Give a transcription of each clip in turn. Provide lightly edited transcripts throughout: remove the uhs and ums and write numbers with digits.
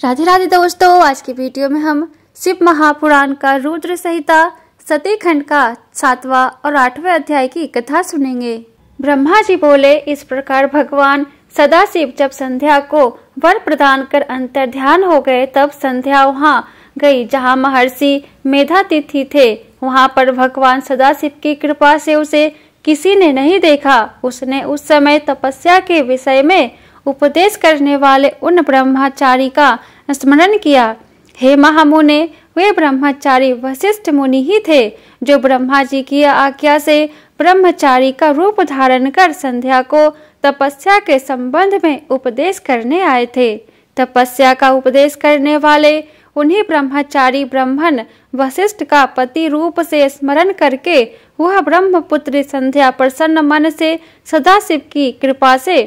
राधे राधे दोस्तों, आज की वीडियो में हम शिव महापुराण का रुद्र संहिता सती खंड का 7वां और 8वें अध्याय की कथा सुनेंगे। ब्रह्मा जी बोले, इस प्रकार भगवान सदाशिव जब संध्या को वर प्रदान कर अंतर ध्यान हो गए, तब संध्या वहाँ गई जहाँ महर्षि मेधातिथि थे। वहाँ पर भगवान सदाशिव की कृपा से उसे किसी ने नहीं देखा। उसने उस समय तपस्या के विषय में उपदेश करने वाले उन ब्रह्मचारी का स्मरण किया। हे महामुने, वे ब्रह्मचारी वशिष्ठ मुनि ही थे, जो ब्रह्मा जी की आज्ञा से ब्रह्मचारी का रूप धारण कर संध्या को तपस्या के संबंध में उपदेश करने आए थे। तपस्या का उपदेश करने वाले उन्हीं ब्रह्मचारी ब्राह्मण वशिष्ठ का पति रूप से स्मरण करके वह ब्रह्मपुत्री संध्या प्रसन्न मन से सदाशिव की कृपा से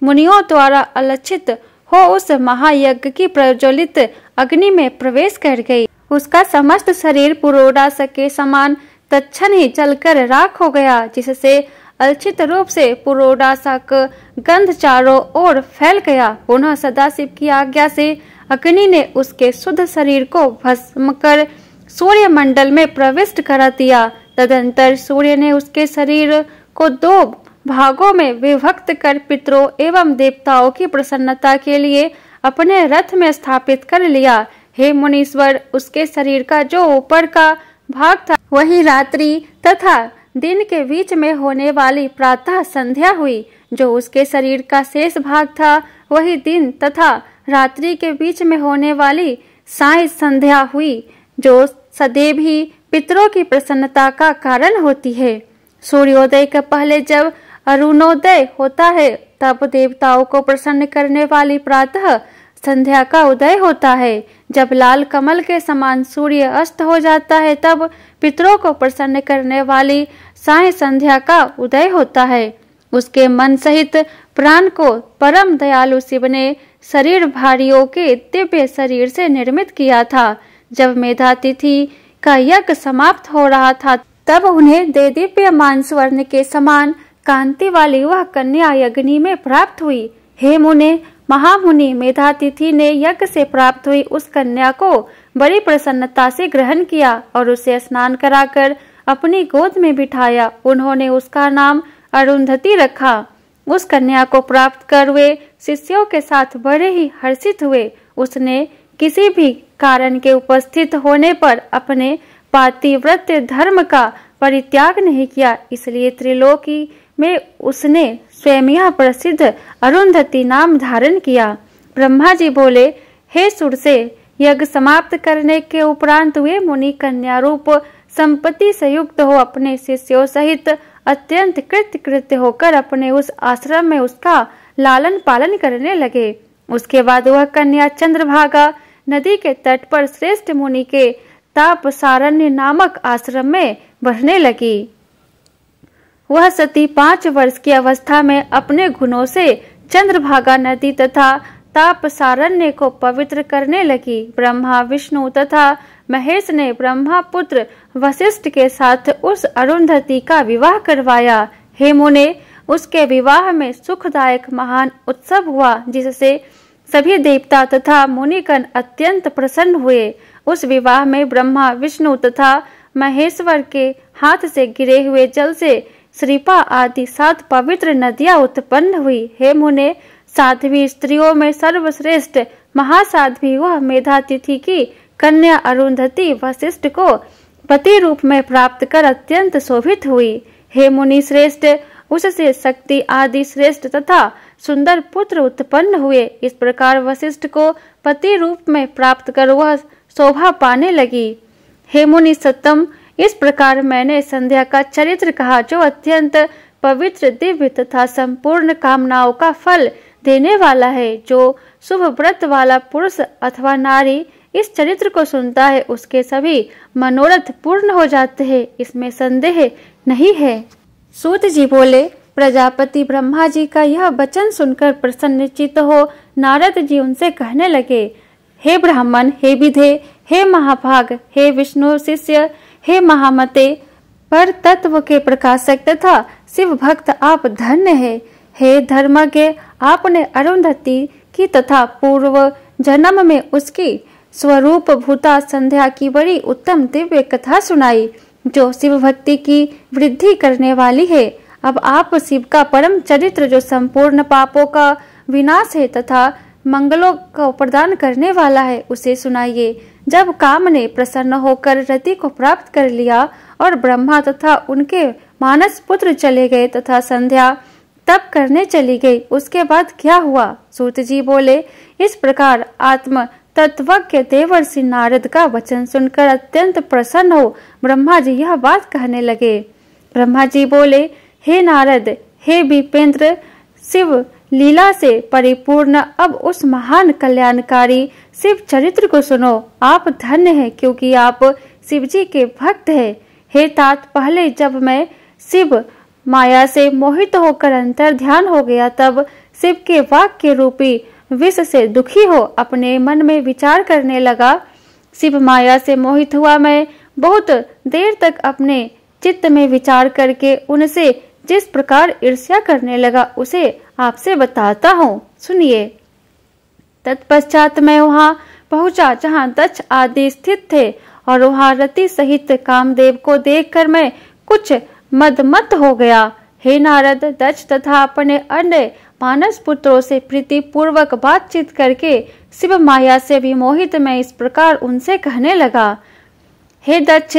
मुनियों द्वारा अलक्षित हो उस महायज्ञ की प्रज्वलित अग्नि में प्रवेश कर गई। उसका समस्त शरीर पुरोडास के समान तत्क्षण ही जलकर राख हो गया, जिससे अलक्षित रूप से पुरोडासक गंध चारों ओर फैल गया। पुनः सदाशिव की आज्ञा से अग्नि ने उसके शुद्ध शरीर को भस्म कर सूर्य मंडल में प्रविष्ट करा दिया। तदंतर सूर्य ने उसके शरीर को 2 भागों में विभक्त कर पितरों एवं देवताओं की प्रसन्नता के लिए अपने रथ में स्थापित कर लिया। हे मुनीश्वर, उसके शरीर का जो ऊपर का भाग था वही रात्रि तथा दिन के बीच में होने वाली प्रातः संध्या हुई। जो उसके शरीर का शेष भाग था वही दिन तथा रात्रि के बीच में होने वाली साय संध्या हुई, जो सदैव ही पितरों की प्रसन्नता का कारण होती है। सूर्योदय के पहले जब अरुणोदय होता है, तब देवताओं को प्रसन्न करने वाली प्रातः संध्या का उदय होता है। जब लाल कमल के समान सूर्य अस्त हो जाता है, तब पितरों को प्रसन्न करने वाली साय संध्या का उदय होता है। उसके मन सहित प्राण को परम दयालु शिव ने शरीर भारियों के दिव्य शरीर से निर्मित किया था। जब मेधातिथि का यज्ञ समाप्त हो रहा था, तब उन्हें देदीप्यमान स्वर्ण के समान कांति वाली वह कन्या अग्नि में प्राप्त हुई। हे मुने, महामुनि मेधातिथि ने यज्ञ से प्राप्त हुई उस कन्या को बड़ी प्रसन्नता से ग्रहण किया और उसे स्नान कराकर अपनी गोद में बिठाया। उन्होंने उसका नाम अरुंधति रखा। उस कन्या को प्राप्त कर वे शिष्यों के साथ बड़े ही हर्षित हुए। उसने किसी भी कारण के उपस्थित होने पर अपने पातिव्रत्य धर्म का परित्याग नहीं किया, इसलिए त्रिलोकी में उसने स्वयं यह प्रसिद्ध अरुंधति नाम धारण किया। ब्रह्मा जी बोले, हे सुरसे, यज्ञ समाप्त करने के उपरांत वे मुनि कन्या रूप संपत्ति से युक्त हो अपने शिष्यों सहित अत्यंत कृतकृत्य होकर अपने उस आश्रम में उसका लालन पालन करने लगे। उसके बाद वह कन्या चंद्रभागा नदी के तट पर श्रेष्ठ मुनि के तापसारण्य नामक आश्रम में बढ़ने लगी। वह सती 5 वर्ष की अवस्था में अपने गुणों से चंद्रभागा नदी तथा तापसारण्य को पवित्र करने लगी। ब्रह्मा, विष्णु तथा महेश ने ब्रह्मा पुत्र वशिष्ठ के साथ उस अरुंधति का विवाह करवाया। हे मुने, उसके विवाह में सुखदायक महान उत्सव हुआ, जिससे सभी देवता तथा मुनिगण अत्यंत प्रसन्न हुए। उस विवाह में ब्रह्मा, विष्णु तथा महेश्वर के हाथ से गिरे हुए जल से श्रीपा आदि 7 पवित्र नदियां उत्पन्न हुई। हे मुने, साध्वी स्त्रियों में सर्वश्रेष्ठ महासाध्वी वह मेधातिथि की कन्या अरुंधति वशिष्ठ को पति रूप में प्राप्त कर अत्यंत शोभित हुई। हे मुनि श्रेष्ठ, उससे शक्ति आदि श्रेष्ठ तथा सुंदर पुत्र उत्पन्न हुए। इस प्रकार वशिष्ठ को पति रूप में प्राप्त कर वह शोभा पाने लगी। हे मुनि सत्तम, इस प्रकार मैंने संध्या का चरित्र कहा, जो अत्यंत पवित्र, दिव्य तथा संपूर्ण कामनाओं का फल देने वाला है। जो शुभ व्रत वाला पुरुष अथवा नारी इस चरित्र को सुनता है, उसके सभी मनोरथ पूर्ण हो जाते हैं, इसमें संदेह नहीं है। सूत जी बोले, प्रजापति ब्रह्मा जी का यह वचन सुनकर प्रसन्नचित्त हो नारद जी उनसे कहने लगे, हे ब्राह्मण, हे विधे, हे महाभाग, हे विष्णु शिष्य, हे महामते, पर तत्व के प्रकाशक तथा शिव भक्त आप धन्य है। हे धर्मज्ञ, आपने अरुंधति की तथा पूर्व जन्म में उसकी स्वरूप भूता संध्या की बड़ी उत्तम दिव्य कथा सुनाई, जो शिव भक्ति की वृद्धि करने वाली है। अब आप शिव का परम चरित्र, जो संपूर्ण पापों का विनाश है तथा मंगलों को प्रदान करने वाला है, उसे सुनाइए। जब काम ने प्रसन्न होकर रति को प्राप्त कर लिया और ब्रह्मा तथा उनके मानस पुत्र चले गए तथा संध्या तप करने चली गई, उसके बाद क्या हुआ? सूत जी बोले, इस प्रकार आत्म तत्वज्ञ देवर्षि नारद का वचन सुनकर अत्यंत प्रसन्न हो ब्रह्मा जी यह बात कहने लगे। ब्रह्मा जी बोले, हे नारद, हे विपेंद्र, शिव लीला से परिपूर्ण अब उस महान कल्याणकारी शिव चरित्र को सुनो। आप धन्य हैं, क्योंकि आप शिव जी के भक्त हैं। हे तात, पहले जब मैं शिव माया से मोहित होकर अंतर ध्यान हो गया, तब शिव के वाक्य रूपी विष से दुखी हो अपने मन में विचार करने लगा। शिव माया से मोहित हुआ मैं बहुत देर तक अपने चित्त में विचार करके उनसे जिस प्रकार ईर्ष्या करने लगा, उसे आपसे बताता हूँ, सुनिए। तत्पश्चात मैं वहाँ पहुँचा जहाँ दक्ष आदि स्थित थे, और वहाँ रति सहित कामदेव को देखकर मैं कुछ मदमत हो गया। हे नारद, दक्ष तथा अपने अन्य मानस पुत्रों से प्रीति पूर्वक बातचीत करके शिव माया से विमोहित मैं इस प्रकार उनसे कहने लगा। हे दक्ष,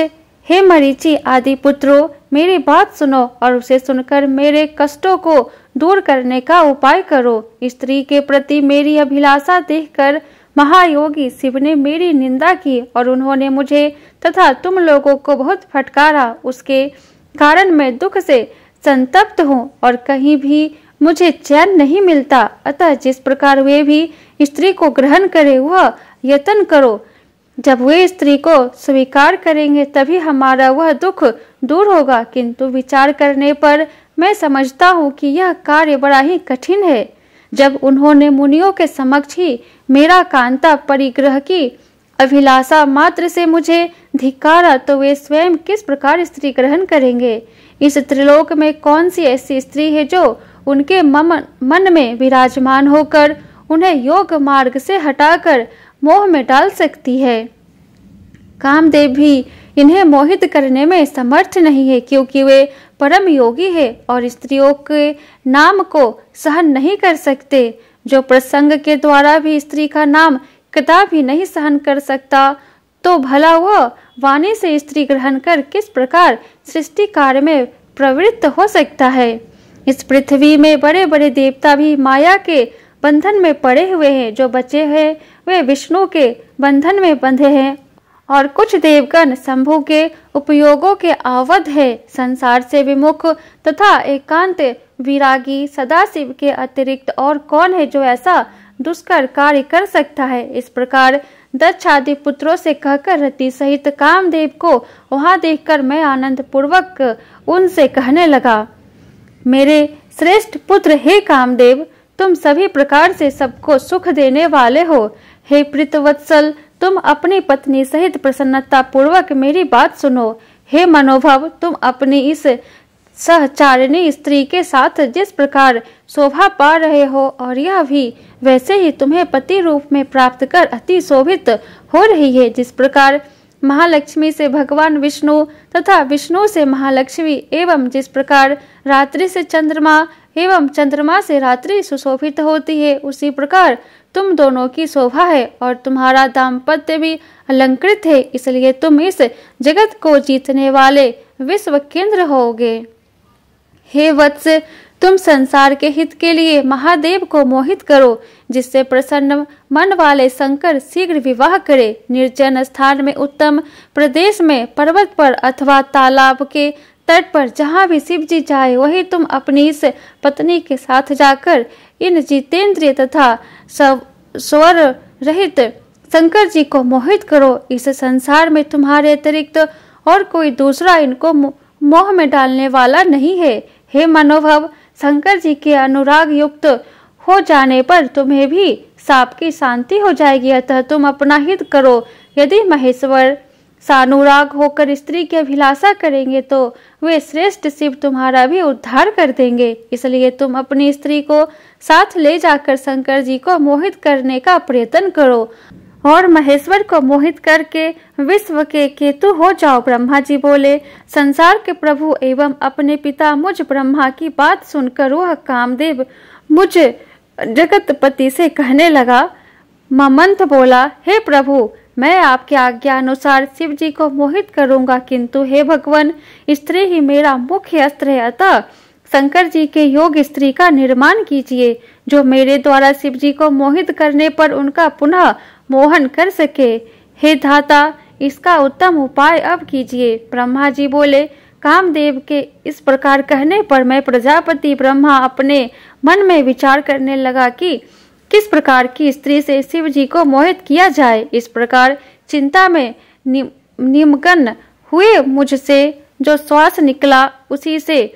हे मरीचि आदि पुत्रों, मेरी बात सुनो और उसे सुनकर मेरे कष्टों को दूर करने का उपाय करो। स्त्री के प्रति मेरी अभिलाषा देखकर महायोगी शिव ने मेरी निंदा की और उन्होंने मुझे तथा तुम लोगों को बहुत फटकारा। उसके कारण मैं दुख से संतप्त हूँ और कहीं भी मुझे चैन नहीं मिलता। अतः जिस प्रकार वे भी स्त्री को ग्रहण करे वह यत्न करो। जब वे स्त्री को स्वीकार करेंगे तभी हमारा वह दुख दूर होगा, किंतु विचार करने पर मैं समझता हूँ कि यह कार्य बड़ा ही कठिन है। जब उन्होंने मुनियों के समक्ष ही मेरा कांता परिग्रह की अभिलाषा मात्र से मुझे धिक्कारा, तो वे स्वयं किस प्रकार स्त्री ग्रहण करेंगे? इस त्रिलोक में कौन सी ऐसी स्त्री है जो उनके मन में विराजमान होकर उन्हें योग मार्ग से हटाकर मोह में डाल सकती है? कामदेव भी इन्हें मोहित करने में समर्थ नहीं है, क्योंकि वे परम योगी है और स्त्रियों के नाम को सहन नहीं कर सकते। जो प्रसंग के द्वारा भी स्त्री का नाम कदापि नहीं सहन कर सकता, तो भला वह वाणी से स्त्री ग्रहण कर किस प्रकार सृष्टि कार्य में प्रवृत्त हो सकता है? इस पृथ्वी में बड़े बड़े देवता भी माया के बंधन में पड़े हुए हैं। जो बचे हैं वे विष्णु के बंधन में बंधे हैं, और कुछ देवगण शंभु के उपयोगों के आवध है। संसार से विमुख तथा एकांत विरागी सदाशिव के अतिरिक्त और कौन है जो ऐसा दुष्कर कार्य कर सकता है? इस प्रकार दक्ष आदि पुत्रों से कहकर रति सहित कामदेव को वहां देखकर मैं आनंद पूर्वक उनसे कहने लगा, मेरे श्रेष्ठ पुत्र, हे कामदेव, तुम सभी प्रकार से सबको सुख देने वाले हो। हे प्रीतवत्सल, तुम अपनी पत्नी सहित प्रसन्नता पूर्वक मेरी बात सुनो। हे मनोभव, तुम अपनी इस सहचारिणी स्त्री के साथ जिस प्रकार शोभा पा रहे हो, और यह भी वैसे ही तुम्हें पति रूप में प्राप्त कर अति शोभित हो रही है। जिस प्रकार महालक्ष्मी से भगवान विष्णु तथा विष्णु से महालक्ष्मी, एवं जिस प्रकार रात्रि से चंद्रमा एवं चंद्रमा से रात्रि सुशोभित होती है, उसी प्रकार तुम दोनों की शोभा है और तुम्हारा दाम्पत्य भी अलंकृत है। इसलिए तुम इस जगत को जीतने वाले विश्व केंद्र होगे। हे वत्स, तुम संसार के हित के लिए महादेव को मोहित करो, जिससे प्रसन्न मन वाले शंकर शीघ्र विवाह करे। निर्जन स्थान में, उत्तम प्रदेश में, पर्वत पर अथवा तालाब के तट पर जहाँ भी शिव जी जाए, वही तुम अपनी इस पत्नी के साथ जाकर इन जितेंद्रिय तथा स्वर रहित शंकर जी को मोहित करो। इस संसार में तुम्हारे अतिरिक्त और कोई दूसरा इनको मोह में डालने वाला नहीं है। हे मनोभव, शंकर जी के अनुराग युक्त हो जाने पर तुम्हें भी साप की शांति हो जाएगी। अतः तुम अपना हित करो। यदि महेश्वर सानुराग होकर स्त्री की अभिलाषा करेंगे तो वे श्रेष्ठ शिव तुम्हारा भी उद्धार कर देंगे। इसलिए तुम अपनी स्त्री को साथ ले जाकर शंकर जी को मोहित करने का प्रयत्न करो और महेश्वर को मोहित करके विश्व के केतु हो जाओ। ब्रह्मा जी बोले, संसार के प्रभु एवं अपने पिता मुझ ब्रह्मा की बात सुनकर वह कामदेव मुझ जगतपति से कहने लगा। ममंत बोला, हे प्रभु, मैं आपके आज्ञा अनुसार शिव जी को मोहित करूंगा, किंतु हे भगवान, स्त्री ही मेरा मुख्य अस्त्र है, अतः शंकर जी के योग स्त्री का निर्माण कीजिए जो मेरे द्वारा शिव जी को मोहित करने पर उनका पुनः मोहन कर सके। हे धाता, इसका उत्तम उपाय अब कीजिए। ब्रह्मा जी बोले, कामदेव के इस प्रकार कहने पर मैं प्रजापति ब्रह्मा अपने मन में विचार करने लगा कि किस प्रकार की स्त्री से शिव जी को मोहित किया जाए। इस प्रकार चिंता में निमग्न हुए मुझसे जो श्वास निकला, उसी से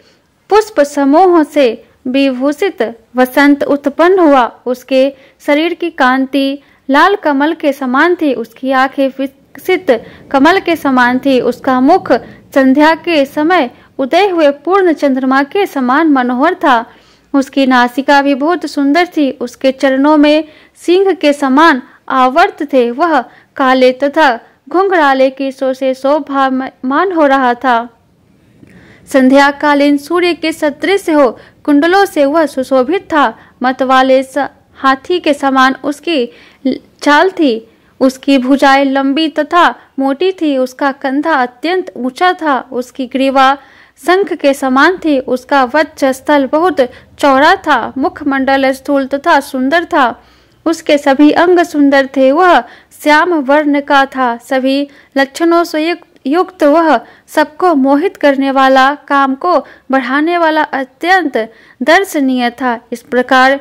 पुष्प समूह से विभूषित वसंत उत्पन्न हुआ। उसके शरीर की कांति लाल कमल के समान थी, उसकी आंखें विकसित कमल के समान थी, उसका मुख संध्या के समय उदय हुए पूर्ण चंद्रमा के समान मनोहर था, उसकी नासिका भी बहुत सुंदर थी, उसके चरणों में सिंह के समान आवर्त थे, वह काले तथा घुंघराले केशों से शोभामान हो रहा था। संध्याकालीन सूर्य के सदृश हो कुंडलों से वह सुशोभित था, मत वाले हाथी के समान उसकी चाल थी, उसकी भुजाएं लंबी तथा मोटी थी, उसका कंधा अत्यंत ऊंचा था, उसकी ग्रीवा शंख के समान थी, उसका वक्षस्थल बहुत चौड़ा था, मुखमंडल स्थूल तथा सुंदर था, उसके सभी अंग सुंदर थे, वह श्याम वर्ण का था, सभी लक्षणों से युक्त वह सबको मोहित करने वाला, काम को बढ़ाने वाला अत्यंत दर्शनीय था। इस प्रकार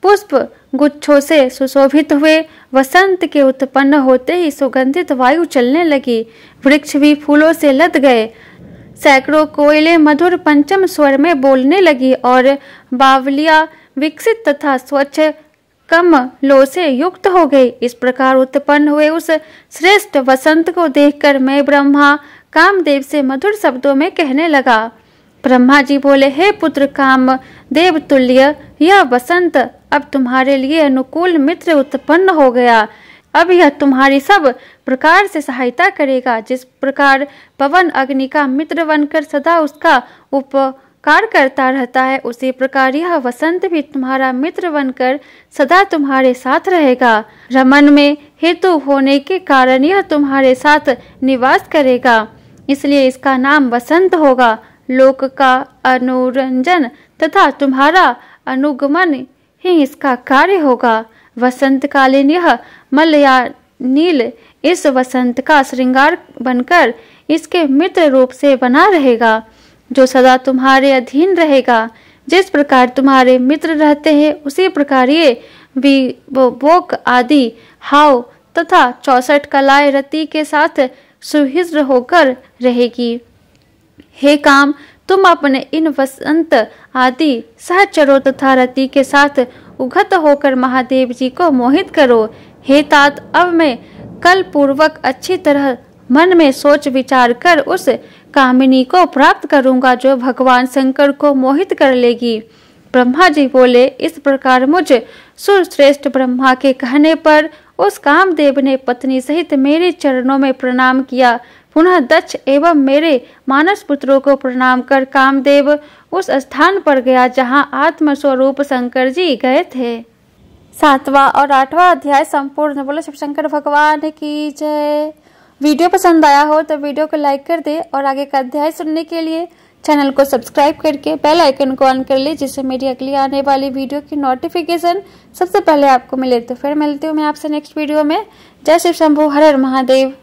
पुष्प गुच्छों से सुशोभित हुए वसंत के उत्पन्न होते ही सुगंधित वायु चलने लगी, वृक्ष भी फूलों से लद गए, सैकड़ों कोयले मधुर पंचम स्वर में बोलने लगी और बावलियां विकसित तथा स्वच्छ कमलों से युक्त हो गई। इस प्रकार उत्पन्न हुए उस श्रेष्ठ वसंत को देखकर मैं ब्रह्मा कामदेव से मधुर शब्दों में कहने लगा। ब्रह्मा जी बोले, हे पुत्र काम देव तुल्य, यह वसंत अब तुम्हारे लिए अनुकूल मित्र उत्पन्न हो गया। अब यह तुम्हारी सब प्रकार से सहायता करेगा। जिस प्रकार पवन अग्नि का मित्र बनकर सदा उसका उपकार करता रहता है, उसी प्रकार यह वसंत भी तुम्हारा मित्र बनकर सदा तुम्हारे साथ रहेगा। रमन में हेतु होने के कारण यह तुम्हारे साथ निवास करेगा, इसलिए इसका नाम वसंत होगा। लोक का अनुरंजन तथा तुम्हारा अनुगमन ही इसका कार्य होगा। वसंत कालीन यह मलया नील इस वसंत का श्रृंगार बनकर इसके मित्र रूप से बना रहेगा, जो सदा तुम्हारे अधीन रहेगा। जिस प्रकार तुम्हारे मित्र रहते हैं, उसी प्रकार ये विबोक आदि हाव तथा 64 कलाएं रति के साथ सुहिज्र होकर रहेगी। हे काम, तुम अपने इन वसंत आदि सहचरों तथा रति के साथ उगत होकर महादेव जी को मोहित करो। हे तात, अब मैं कल पूर्वक अच्छी तरह मन में सोच विचार कर उस कामिनी को प्राप्त करूंगा जो भगवान शंकर को मोहित कर लेगी। ब्रह्मा जी बोले, इस प्रकार मुझ सुरश्रेष्ठ ब्रह्मा के कहने पर उस कामदेव ने पत्नी सहित मेरे चरणों में प्रणाम किया। पुनः दक्ष एवं मेरे मानस पुत्रों को प्रणाम कर कामदेव उस स्थान पर गया जहां आत्मस्वरूप शंकर जी गए थे। 7वां और 8वां अध्याय संपूर्ण। बोलो शिव शंकर भगवान की जय। वीडियो पसंद आया हो तो वीडियो को लाइक कर दे और आगे का अध्याय सुनने के लिए चैनल को सब्सक्राइब करके बेल आइकन को ऑन कर ले, जिससे मेरी अगली आने वाली वीडियो की नोटिफिकेशन सबसे पहले आपको मिले। तो फिर मिलती हूँ मैं आपसे नेक्स्ट वीडियो में। जय शिव शंभू, हर हर महादेव।